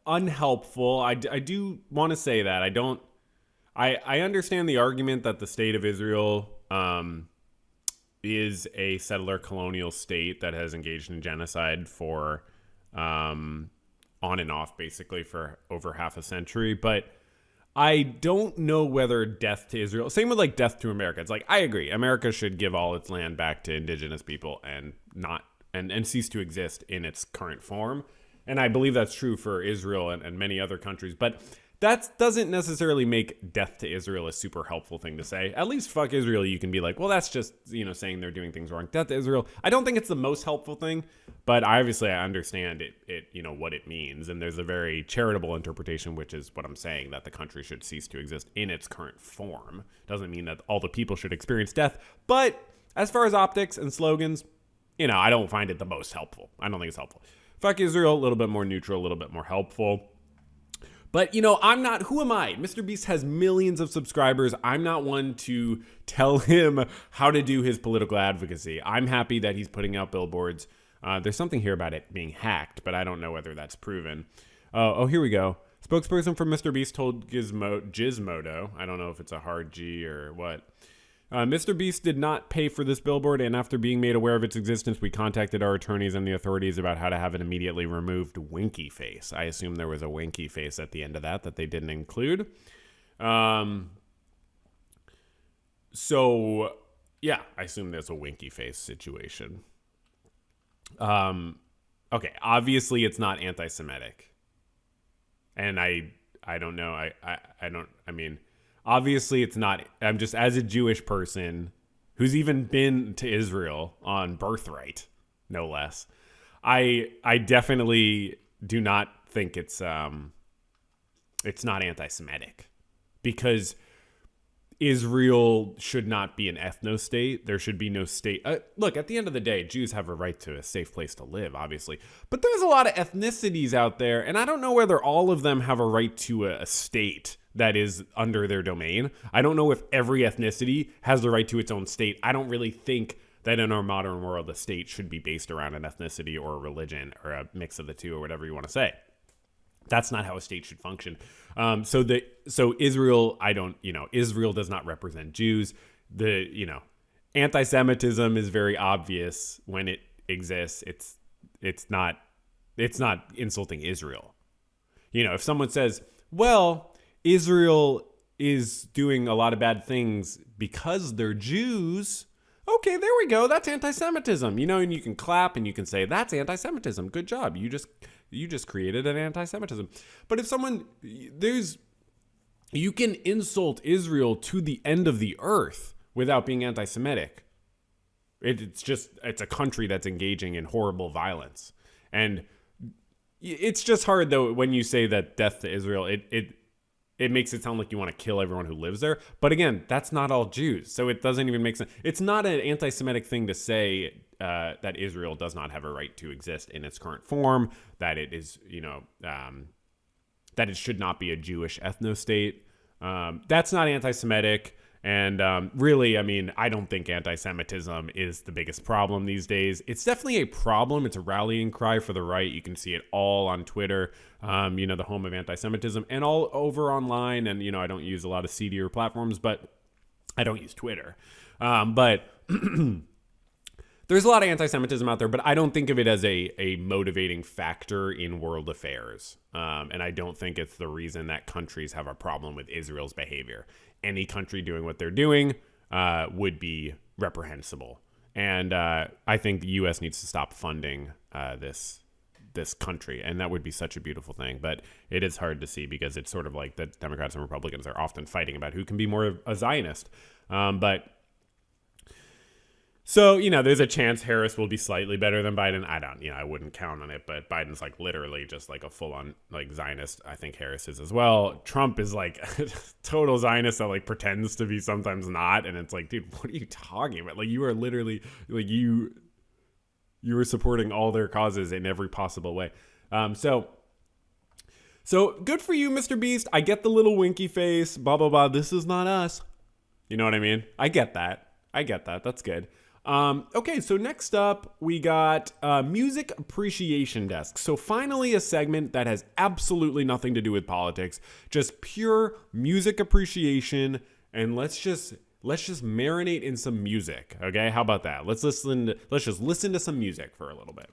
unhelpful. I do want to say that. I understand the argument that the state of Israel is a settler colonial state that has engaged in genocide for on and off basically for over half a century. But I don't know whether death to Israel, same with like death to America. It's like, I agree. America should give all its land back to indigenous people and not and cease to exist in its current form. And I believe that's true for Israel and many other countries. But that doesn't necessarily make death to Israel a super helpful thing to say. At least fuck Israel, you can be like, well, that's just, saying they're doing things wrong. Death to Israel, I don't think it's the most helpful thing, but obviously I understand it what it means. And there's a very charitable interpretation, which is what I'm saying, that the country should cease to exist in its current form. Doesn't mean that all the people should experience death. But as far as optics and slogans, I don't find it the most helpful. I don't think it's helpful. Fuck Israel, a little bit more neutral, a little bit more helpful. But, I'm not, who am I? Mr. Beast has millions of subscribers. I'm not one to tell him how to do his political advocacy. I'm happy that he's putting out billboards. There's something here about it being hacked, but I don't know whether that's proven. Oh, here we go. Spokesperson for Mr. Beast told Gizmodo, I don't know if it's a hard G or what. Mr. Beast did not pay for this billboard, and after being made aware of its existence, we contacted our attorneys and the authorities about how to have it immediately removed. Winky face. I assume there was a winky face at the end of that they didn't include. So, yeah, I assume there's a winky face situation. Okay, obviously it's not anti-Semitic. And I don't know. I mean, obviously it's not. I'm just, as a Jewish person who's even been to Israel on birthright, no less, I definitely do not think it's not anti-Semitic, because Israel should not be an ethno-state. There should be no state. Look, at the end of the day, Jews have a right to a safe place to live, obviously. But there's a lot of ethnicities out there, and I don't know whether all of them have a right to a state that is under their domain. I don't know if every ethnicity has the right to its own state. I don't really think that in our modern world, a state should be based around an ethnicity or a religion or a mix of the two or whatever you want to say. That's not how a state should function. So Israel, Israel does not represent Jews. Anti-Semitism is very obvious when it exists. It's not insulting Israel. If someone says, well, Israel is doing a lot of bad things because they're Jews. Okay, there we go. That's anti-Semitism. And you can clap and you can say, that's anti-Semitism. Good job. You just created an anti-Semitism. But if you can insult Israel to the end of the earth without being anti-Semitic. It's a country that's engaging in horrible violence. And it's just hard, though, when you say that death to Israel, it makes it sound like you want to kill everyone who lives there. But again, that's not all Jews. So it doesn't even make sense. It's not an anti-Semitic thing to say that Israel does not have a right to exist in its current form, that it is, that it should not be a Jewish ethno-state. That's not anti-Semitic. And really, I don't think anti-Semitism is the biggest problem these days. It's definitely a problem. It's a rallying cry for the right. You can see it all on Twitter, the home of anti-Semitism, and all over online. And, I don't use a lot of seedier platforms, but I don't use Twitter. But there's a lot of anti-Semitism out there, but I don't think of it as a motivating factor in world affairs. And I don't think it's the reason that countries have a problem with Israel's behavior. Any country doing what they're doing would be reprehensible. And I think the U.S. needs to stop funding this country. And that would be such a beautiful thing. But it is hard to see, because it's sort of like the Democrats and Republicans are often fighting about who can be more of a Zionist. So, there's a chance Harris will be slightly better than Biden. I wouldn't count on it, but Biden's like literally just like a full-on like Zionist. I think Harris is as well. Trump is like a total Zionist that like pretends to be, sometimes not. And it's like, dude, what are you talking about? Like, you are literally like, you are supporting all their causes in every possible way. So good for you, Mr. Beast. I get the little winky face, blah, blah, blah. This is not us. You know what I mean? I get that. That's good. Okay, so next up, we got Music Appreciation Desk. So finally a segment that has absolutely nothing to do with politics, just pure music appreciation, and let's just marinate in some music, okay? How about that? Let's just listen to some music for a little bit.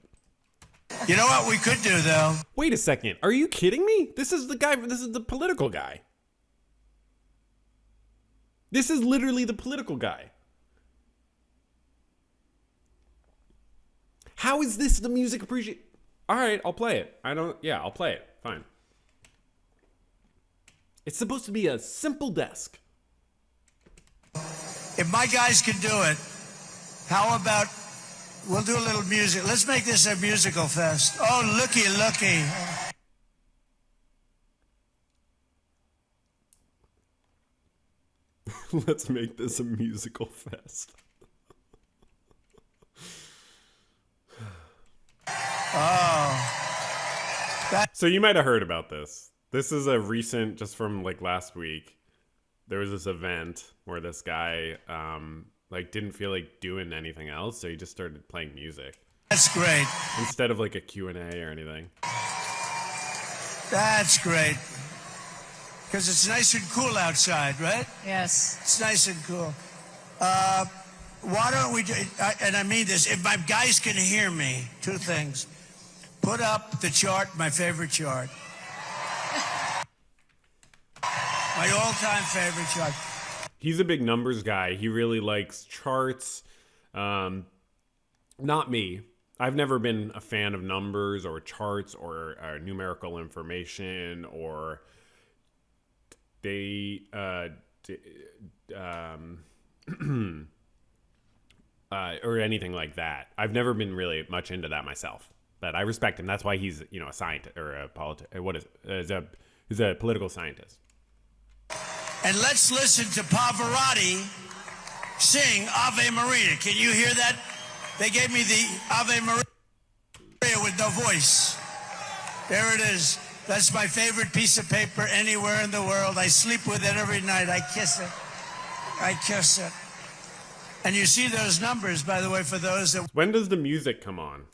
You know what we could do, though? Wait a second. Are you kidding me? This is the political guy. This is literally the political guy. How is this the music appreciation? All right, I'll play it. I'll play it. Fine. It's supposed to be a simple desk. If my guys can do it, how about we'll do a little music. Let's make this a musical fest. Oh, looky. Let's make this a musical fest. Oh. So you might have heard about this. This is a recent, just from like last week. There was this event where this guy like didn't feel like doing anything else, so he just started playing music That's great. instead of like a Q&A or anything. That's great. Because it's nice and cool outside, right? Yes. It's nice and cool. Why don't we do, and I mean this, if my guys can hear me, two things. Put up the chart, my favorite chart. My all-time favorite chart. He's a big numbers guy. He really likes charts. Not me. I've never been a fan of numbers or charts or numerical information or or anything like that. I've never been really much into that myself. But I respect him. That's why he's, a scientist or a he's a political scientist. And let's listen to Pavarotti sing Ave Maria. Can you hear that? They gave me the Ave Maria with no voice. There it is. That's my favorite piece of paper anywhere in the world. I sleep with it every night. I kiss it. I kiss it. And you see those numbers, by the way, for those that When does the music come on?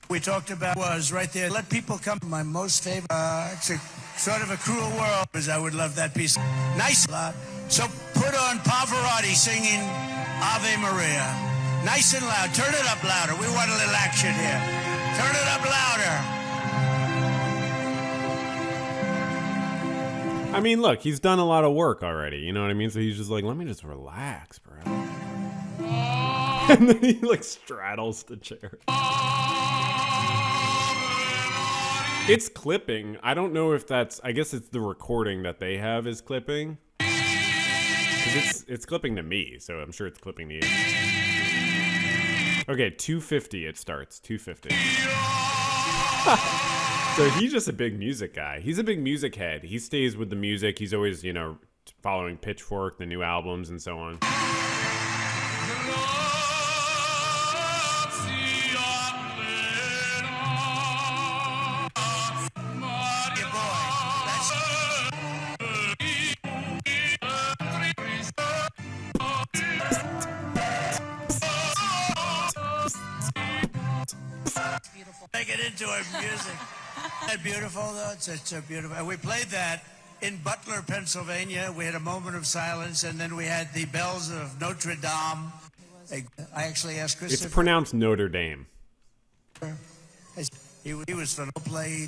we talked about was right there. Let people come. My most favorite. It's a sort of a cruel world, because I would love that piece. Nice lot. So put on Pavarotti singing Ave Maria. Nice and loud. Turn it up louder. We want a little action here. Turn it up louder. I mean, look, he's done a lot of work already. You know what I mean? So he's just like, let me just relax, bro. And then he like straddles the chair. It's clipping. I don't know if that's, I guess it's the recording that they have is clipping. Because it's clipping to me, so I'm sure it's clipping to you. Okay, 2:50 it starts. 2:50. So he's just a big music guy. He's a big music head. He stays with the music. He's always, following Pitchfork, the new albums, and so on. Make it into our music. Isn't that beautiful, though? It's so beautiful. And we played that in Butler, Pennsylvania. We had a moment of silence, and then we had the bells of Notre Dame. I actually asked Christopher. It's pronounced Notre Dame. He was going to play.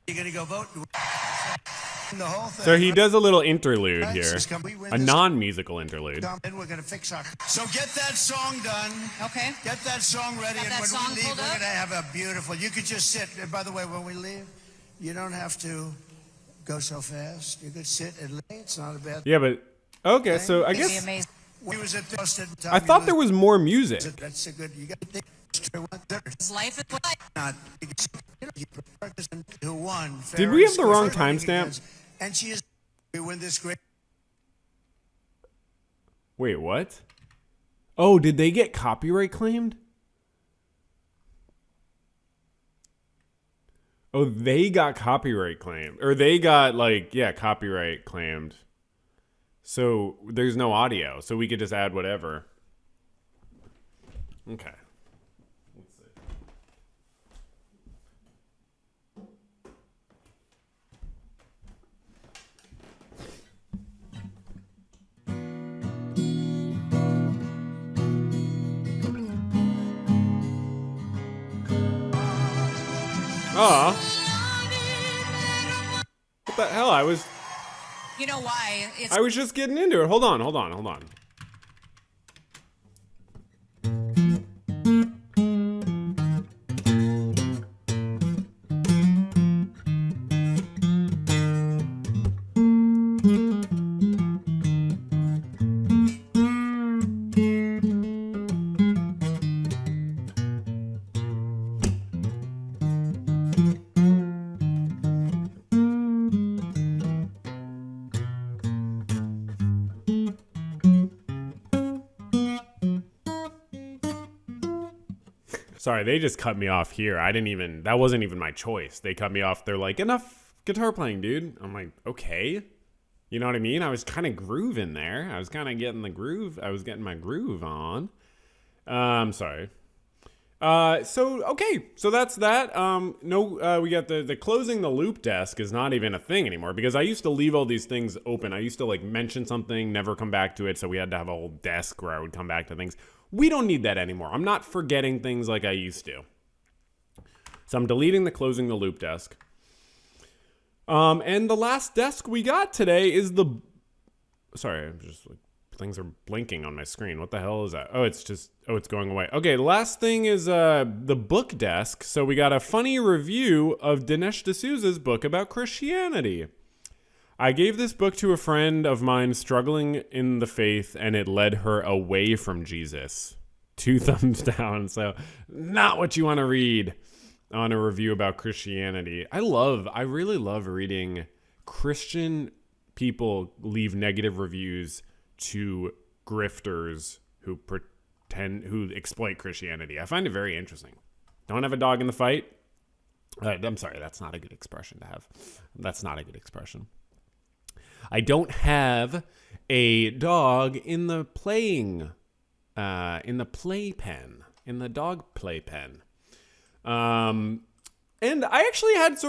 You going to go vote? The whole thing. So he does a little interlude Right, here. just come- we win A this- non-musical interlude. And we're going to fix our. So get that song done. Okay. Get that song ready, Got and that when song we leave, pulled we're up? going to have a beautiful. You could just sit. And by the way, when we leave, you don't have to go so fast. You could sit and lay. It's not a bad. Yeah, but okay. So I It'd be guess amazing. We was at the I thought there was more music. That's a good. You got to think. His life is life. Not you practice who won. Did we have the wrong Ferris, timestamp? And she is. We win this great. Wait, what? Oh, did they get copyright claimed? Oh, they got copyright claimed. Or they got, copyright claimed. So there's no audio. So we could just add whatever. Okay. Let's see. Aw. What the hell? You know why? It's I was just getting into it. Hold on. Sorry, they just cut me off here. That wasn't even my choice. They cut me off. They're like, enough guitar playing, dude. I'm like, okay. You know what I mean? I was kind of grooving there. I was kind of getting the groove. I was getting my groove on. Sorry. So that's that. We got the closing the loop desk is not even a thing anymore because I used to leave all these things open. I used to like mention something, never come back to it. So we had to have a whole desk where I would come back to things. We don't need that anymore. I'm not forgetting things like I used to. So I'm deleting the closing the loop desk. And the last desk we got today is sorry, I'm just like, things are blinking on my screen. What the hell is that? It's going away. Okay, the last thing is the book desk. So we got a funny review of Dinesh D'Souza's book about Christianity. I gave this book to a friend of mine struggling in the faith, and it led her away from Jesus. 2 thumbs down. So not what you want to read on a review about Christianity. I really love reading Christian people leave negative reviews to grifters who exploit Christianity. I find it very interesting. Don't have a dog in the fight. I'm sorry, that's not a good expression to have. That's not a good expression. I don't have a dog in the playpen, in the dog playpen. And I actually had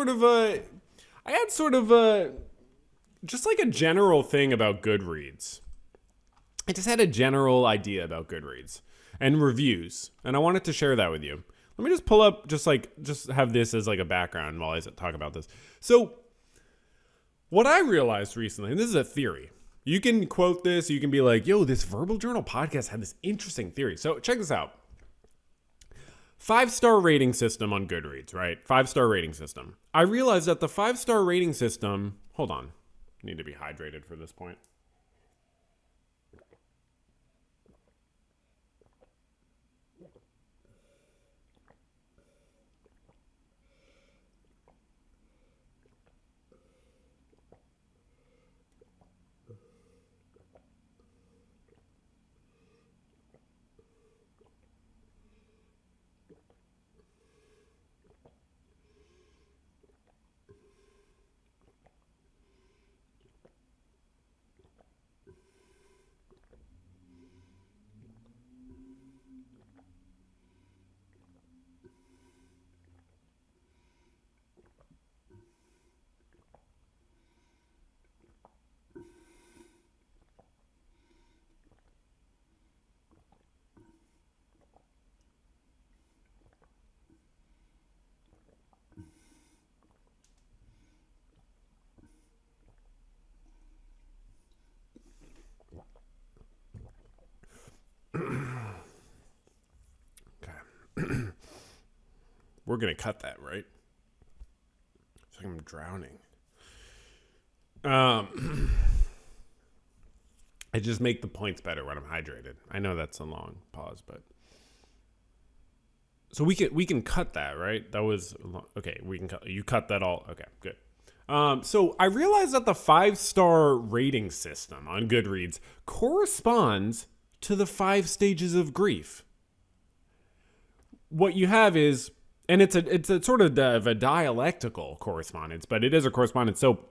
just like a general thing about Goodreads. I just had a general idea about Goodreads and reviews, and I wanted to share that with you. Let me just pull up, just have this as like a background while I talk about this. So what I realized recently, and this is a theory. You can quote this, you can be like, yo, this Verbal Journal podcast had this interesting theory. So check this out. 5-star rating system on Goodreads, right? 5-star rating system. I realized that the 5-star rating system, hold on, I need to be hydrated for this point. We're going to cut that, right? It's like I'm drowning. I just make the points better when I'm hydrated. I know that's a long pause, but so we can cut that, right? That was okay. We can cut. You cut that all. Okay, good. So I realized that the 5-star rating system on Goodreads corresponds to the 5 stages of grief. What you have is, and it's a sort of a dialectical correspondence, but it is a correspondence. So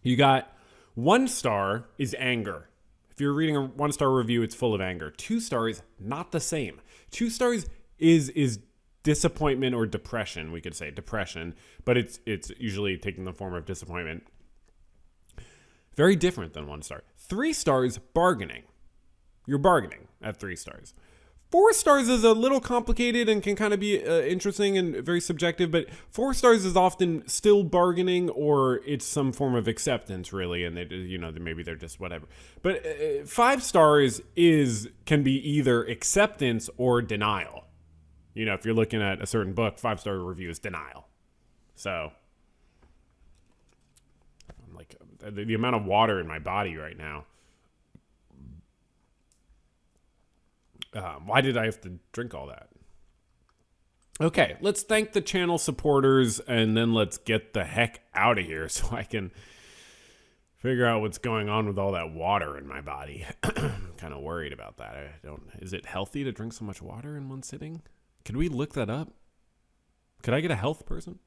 you got 1 star is anger. If you're reading a 1-star review, it's full of anger. 2 stars, not the same. 2 stars is disappointment or depression. We could say depression, but it's usually taking the form of disappointment. Very different than 1 star. 3 stars, bargaining. You're bargaining at 3 stars. 4 stars is a little complicated and can kind of be interesting and very subjective, but 4 stars is often still bargaining, or it's some form of acceptance, really, and they, maybe they're just whatever. But 5 stars can be either acceptance or denial. If you're looking at a certain book, 5-star review is denial. So, I'm like, the amount of water in my body right now. Why did I have to drink all that? Okay, let's thank the channel supporters, and then let's get the heck out of here so I can figure out what's going on with all that water in my body. I'm kind of worried about that. Is it healthy to drink so much water in one sitting? Could we look that up? Could I get a health person?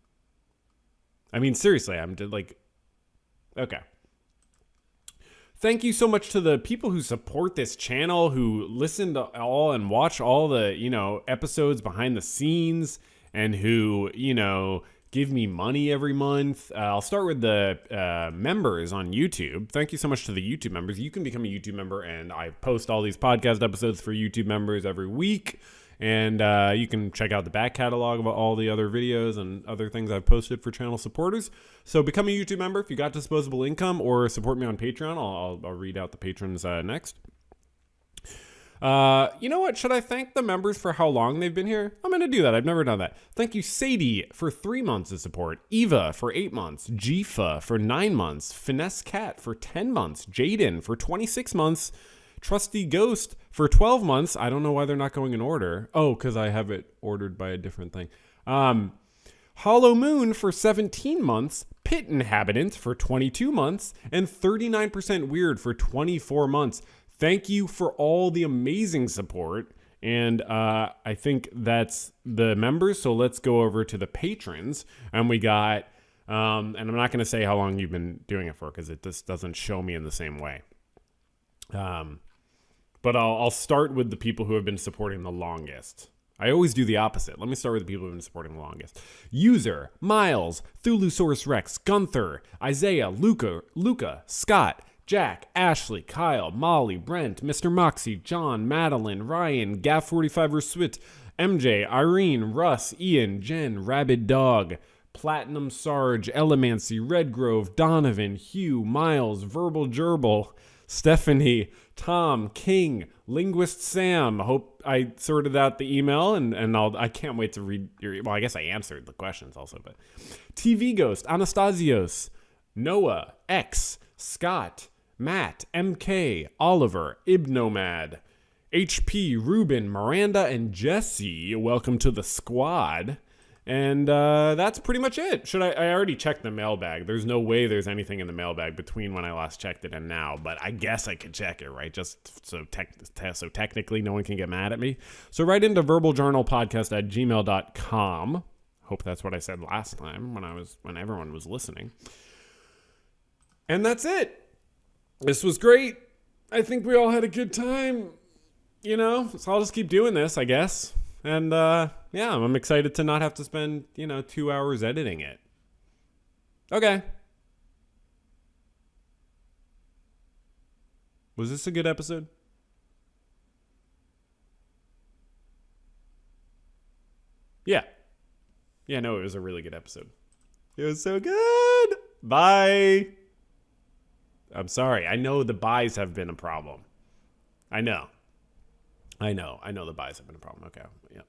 I mean, seriously, okay. Thank you so much to the people who support this channel, who listen to all and watch all the, episodes behind the scenes, and who, give me money every month. I'll start with the members on YouTube. Thank you so much to the YouTube members. You can become a YouTube member, and I post all these podcast episodes for YouTube members every week. And you can check out the back catalog of all the other videos and other things I've posted for channel supporters. So become a YouTube member if you got disposable income, or support me on Patreon. I'll read out the patrons next. You know what? Should I thank the members for how long they've been here? I'm going to do that. I've never done that. Thank you, Sadie, for 3 months of support. Eva for 8 months. Jifa for 9 months. Finesse Cat for 10 months. Jaden for 26 months. Trusty Ghost for 12 months. I don't know why they're not going in order. Oh, because I have it ordered by a different thing. Hollow Moon for 17 months. Pit Inhabitant for 22 months. And 39% Weird for 24 months. Thank you for all the amazing support. And I think that's the members. So let's go over to the patrons. And we got, and I'm not going to say how long you've been doing it for, because it just doesn't show me in the same way. But I'll start with the people who have been supporting the longest. I always do the opposite. Let me start with the people who have been supporting the longest. User, Miles, Thulusaurus Rex, Gunther, Isaiah, Luca, Scott, Jack, Ashley, Kyle, Molly, Brent, Mr. Moxie, John, Madeline, Ryan, Gaff45 Reswit, MJ, Irene, Russ, Ian, Jen, Rabid Dog, Platinum Sarge, Elemancy, Redgrove, Donovan, Hugh, Miles, Verbal Gerbil, Stephanie, Tom, King, Linguist Sam. Hope I sorted out the email, and I can't wait to read your, well, I guess I answered the questions also, but TV Ghost, Anastasios, Noah, X, Scott, Matt, MK, Oliver, Ibnomad, HP, Ruben, Miranda, and Jesse. Welcome to the squad. And that's pretty much it. I already checked the mailbag. There's no way there's anything in the mailbag between when I last checked it and now, but I guess I could check it, right? Just so technically no one can get mad at me. So write into verbaljournalpodcast@gmail.com. Hope that's what I said last time when everyone was listening. And that's it. This was great. I think we all had a good time, so I'll just keep doing this, I guess. And, yeah, I'm excited to not have to spend, 2 hours editing it. Okay. Was this a good episode? Yeah. Yeah, no, it was a really good episode. It was so good. Bye. I'm sorry. I know the buys have been a problem. I know the buys have been a problem. Okay. Yeah.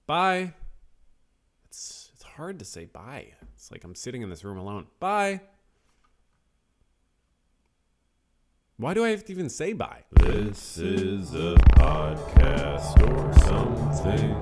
Bye. It's hard to say bye. It's like I'm sitting in this room alone. Bye. Why do I have to even say bye? This is a podcast or something